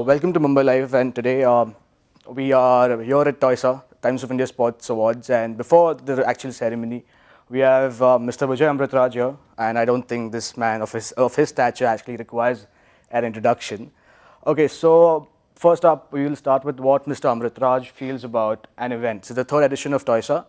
Welcome to Mumbai Live, and today we are here at TOISA, Times of India Sports Awards, and before the actual ceremony, we have Mr. Vijay Amritraj here, and I don't think this man of his stature actually requires an introduction. Okay, so first up, we will start with what Mr. Amritraj feels about an event. It's the third edition of TOISA,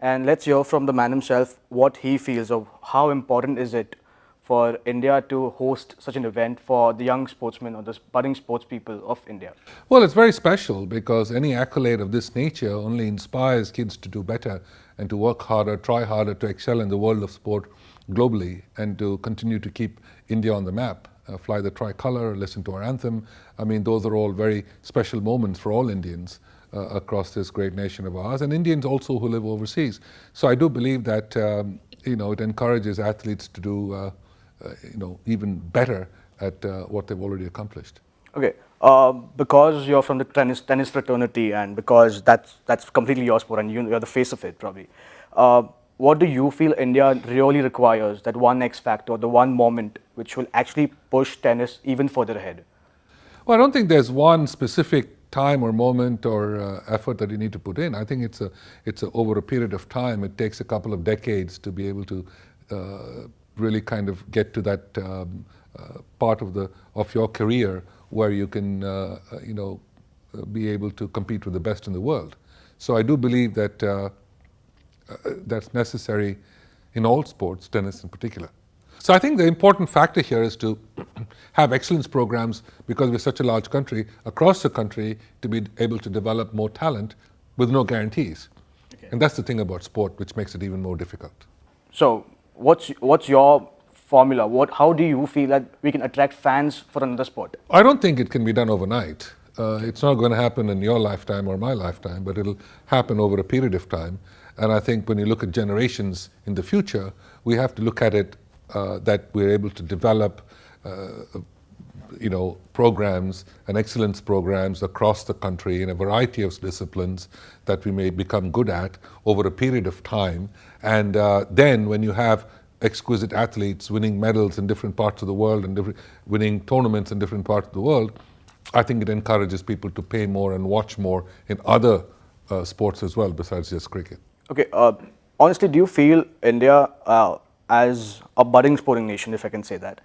and let's hear from the man himself what he feels of how important is it for India to host such an event for the young sportsmen or the budding sports people of India? Well, it's very special because any accolade of this nature only inspires kids to do better and to work harder, try harder to excel in the world of sport globally and to continue to keep India on the map. Fly the tricolour, listen to our anthem. I mean, those are all very special moments for all Indians across this great nation of ours, and Indians also who live overseas. So I do believe that it encourages athletes to do even better at what they've already accomplished. Okay, because you're from the tennis fraternity, and because that's completely your sport, and you're the face of it, probably. What do you feel India really requires? That one X factor, the one moment which will actually push tennis even further ahead? Well, I don't think there's one specific time or moment or effort that you need to put in. I think it's over a period of time. It takes a couple of decades to be able to really kind of get to that part of your career where you can be able to compete with the best in the world. So I do believe that that's necessary in all sports, tennis in particular. So I think the important factor here is to have excellence programs, because we're such a large country, across the country, to be able to develop more talent with no guarantees. Okay. And that's the thing about sport, which makes it even more difficult. So what's your formula? How do you feel that we can attract fans for another sport? I don't think it can be done overnight. It's not going to happen in your lifetime or my lifetime, but it'll happen over a period of time. And I think when you look at generations in the future, we have to look at it that we're able to develop programs and excellence programs across the country in a variety of disciplines that we may become good at over a period of time. And then when you have exquisite athletes winning medals in different parts of the world and winning tournaments in different parts of the world, I think it encourages people to pay more and watch more in other sports as well besides just cricket. Okay, honestly, do you feel India, as a budding sporting nation, if I can say that,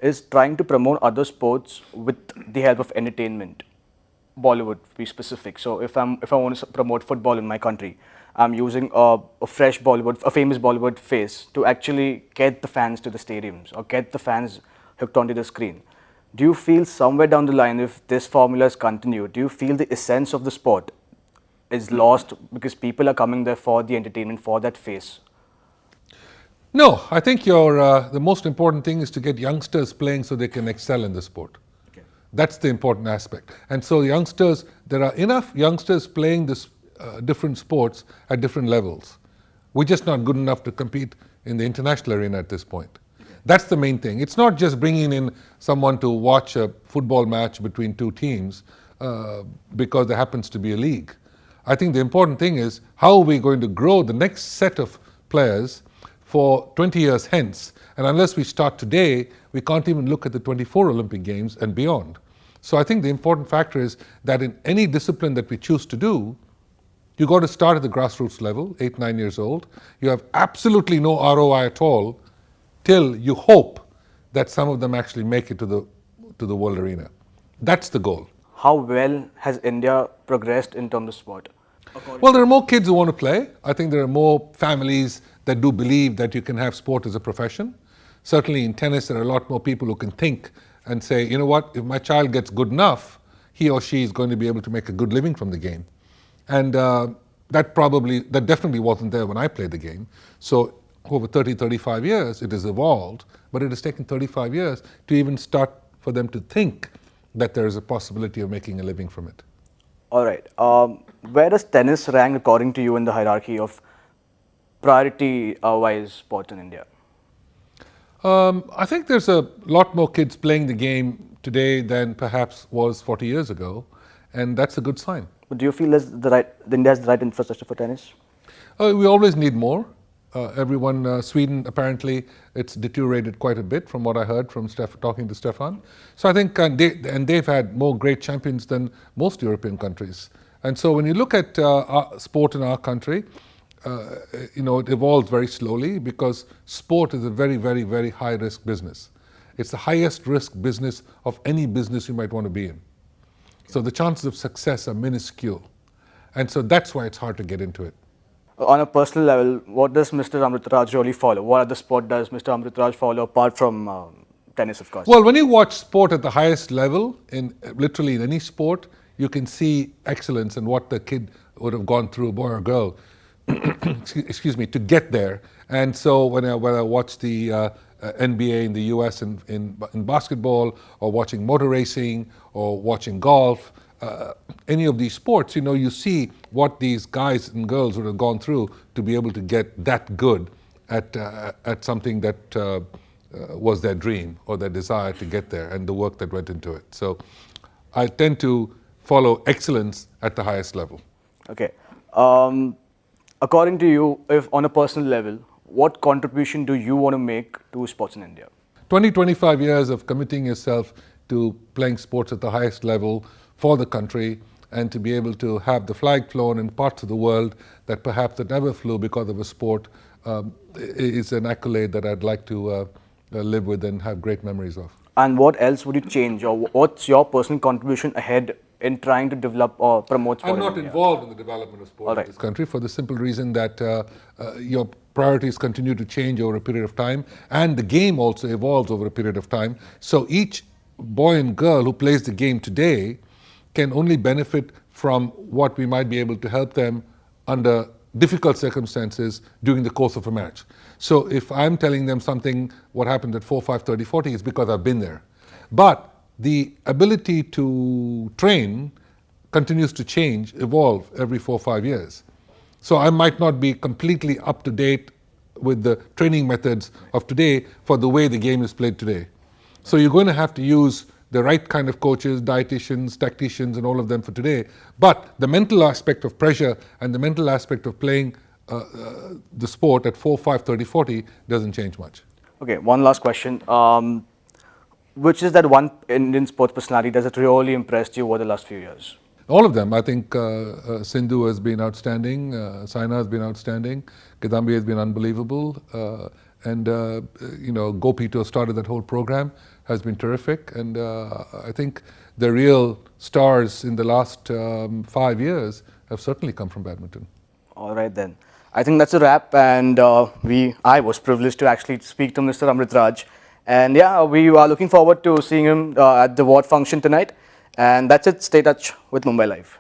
is trying to promote other sports with the help of entertainment? Bollywood, to be specific. So if I want to promote football in my country, I'm using a famous Bollywood face to actually get the fans to the stadiums or get the fans hooked onto the screen. Do you feel somewhere down the line, if this formula is continued, do you feel the essence of the sport is lost because people are coming there for the entertainment, for that face? No, I think the most important thing is to get youngsters playing so they can excel in the sport. Okay. That's the important aspect. And so there are enough youngsters playing this different sports at different levels. We're just not good enough to compete in the international arena at this point. Okay. That's the main thing. It's not just bringing in someone to watch a football match between two teams because there happens to be a league. I think the important thing is how are we going to grow the next set of players for 20 years hence. And unless we start today, we can't even look at the 24 Olympic Games and beyond. So I think the important factor is that in any discipline that we choose to do, you got to start at the grassroots level, 8, 9 years old. You have absolutely no ROI at all till you hope that some of them actually make it to the world arena. That's the goal. How well has India progressed in terms of sport? Well, there are more kids who want to play. I think there are more families that do believe that you can have sport as a profession. Certainly in tennis, there are a lot more people who can think and say, you know what, if my child gets good enough, he or she is going to be able to make a good living from the game. And that definitely wasn't there when I played the game. So over 30, 35 years, it has evolved, but it has taken 35 years to even start for them to think that there is a possibility of making a living from it. All right. Where does tennis rank according to you in the hierarchy of priority-wise sports in India? I think there's a lot more kids playing the game today than perhaps was 40 years ago, and that's a good sign. But do you feel India has the right infrastructure for tennis? We always need more. Sweden, apparently, it's deteriorated quite a bit from what I heard from talking to Stefan. So I think, they've had more great champions than most European countries. And so when you look at our sport in our country, it evolves very slowly because sport is a very, very, very high risk business. It's the highest risk business of any business you might want to be in. So the chances of success are minuscule. And so that's why it's hard to get into it. On a personal level, what does Mr. Amritraj really follow? What other sport does Mr. Amritraj follow apart from tennis, of course? Well, when you watch sport at the highest level, literally in any sport, you can see excellence and what the kid would have gone through, boy or girl, excuse me, to get there. And so when I watch the NBA in the US in basketball, or watching motor racing, or watching golf, any of these sports, you see what these guys and girls would have gone through to be able to get that good at something that was their dream or their desire to get there, and the work that went into it. So I tend to follow excellence at the highest level. Okay. According to you, if on a personal level, what contribution do you want to make to sports in India? 25 years of committing yourself to playing sports at the highest level for the country, and to be able to have the flag flown in parts of the world that perhaps it never flew because of a sport, is an accolade that I'd like to live with and have great memories of. And what else would you change, or what's your personal contribution ahead in trying to develop or promote sport? I'm not involved in the development of sport in this country, for the simple reason that your priorities continue to change over a period of time, and the game also evolves over a period of time. So each boy and girl who plays the game today can only benefit from what we might be able to help them under difficult circumstances during the course of a match. So if I'm telling them something, what happened at 4, 5, 30, 40, is because I've been there. But the ability to train continues to change, evolve every 4 or 5 years. So I might not be completely up to date with the training methods of today for the way the game is played today. So you're going to have to use the right kind of coaches, dietitians, tacticians, and all of them for today. But the mental aspect of pressure and the mental aspect of playing the sport at 4, 5, 30, 40 doesn't change much. Okay, one last question. Which is that one Indian sports personality that has really impressed you over the last few years? All of them. I think Sindhu has been outstanding, Saina has been outstanding, Kidambi has been unbelievable, and Gopi, to have started that whole program, has been terrific. And I think the real stars in the last 5 years have certainly come from badminton. All right then. I think that's a wrap, and I was privileged to actually speak to Mr. Amritraj. And yeah, we are looking forward to seeing him at the award function tonight. And that's it. Stay in touch with Mumbai Live.